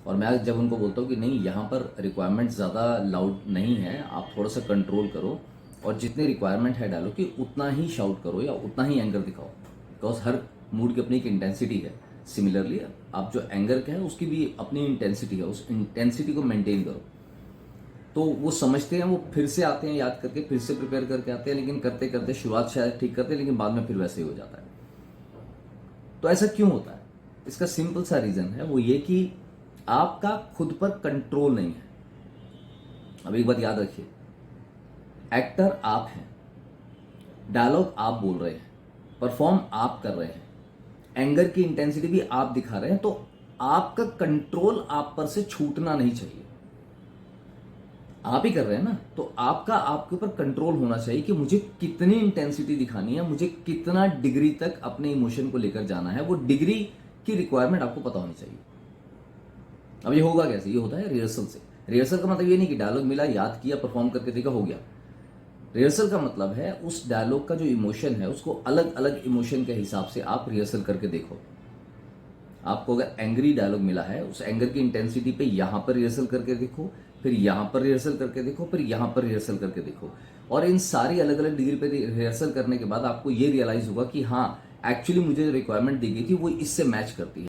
और मैं जब उनको बोलता हूँ कि नहीं, यहाँ पर रिक्वायरमेंट ज़्यादा लाउड नहीं है, आप थोड़ा सा कंट्रोल करो और जितने रिक्वायरमेंट है डायलॉग की उतना ही शाउट करो या उतना ही एंगर दिखाओ, बिकॉज हर मूड की अपनी एक इंटेंसिटी है। सिमिलरली आप जो एंगर का है उसकी भी अपनी इंटेंसिटी है, उस इंटेंसिटी को मेंटेन करो। तो वो समझते हैं, वो फिर से आते हैं याद करके, फिर से प्रिपेयर करके आते हैं, लेकिन करते करते शुरुआत शायद ठीक करते हैं लेकिन बाद में फिर वैसे ही हो जाता है। तो ऐसा क्यों होता है? इसका सिंपल सा रीजन है, वो ये कि आपका खुद पर कंट्रोल नहीं है। अब एक बात याद रखिए, एक्टर आप हैं, डायलॉग आप बोल रहे हैं, परफॉर्म आप कर रहे हैं, एंगर की इंटेंसिटी भी आप दिखा रहे हैं, तो आपका कंट्रोल आप पर से छूटना नहीं चाहिए। आप ही कर रहे हैं ना, तो आपका आपके ऊपर कंट्रोल होना चाहिए कि मुझे कितनी इंटेंसिटी दिखानी है, मुझे कितना डिग्री तक अपने इमोशन को लेकर जाना है। वो डिग्री की रिक्वायरमेंट आपको पता होनी चाहिए। अब ये होगा कैसे? ये होता है रिहर्सल से। रिहर्सल का मतलब ये नहीं कि डायलॉग मिला, याद किया, परफॉर्म करके देखा, हो गया। रिहर्सल का मतलब है उस डायलॉग का जो इमोशन है उसको अलग अलग इमोशन के हिसाब से आप रिहर्सल करके देखो। आपको अगर एंग्री डायलॉग मिला है, उस एंगर की इंटेंसिटी पे यहां पर रिहर्सल करके देखो, फिर यहां पर रिहर्सल करके देखो, फिर यहां पर रिहर्सल करके देखो। और इन सारी अलग अलग डिग्री पे रिहर्सल करने के बाद आपको ये रियलाइज होगा कि हाँ, एक्चुअली मुझे जो रिक्वायरमेंट दी गई थी वो इससे मैच करती है।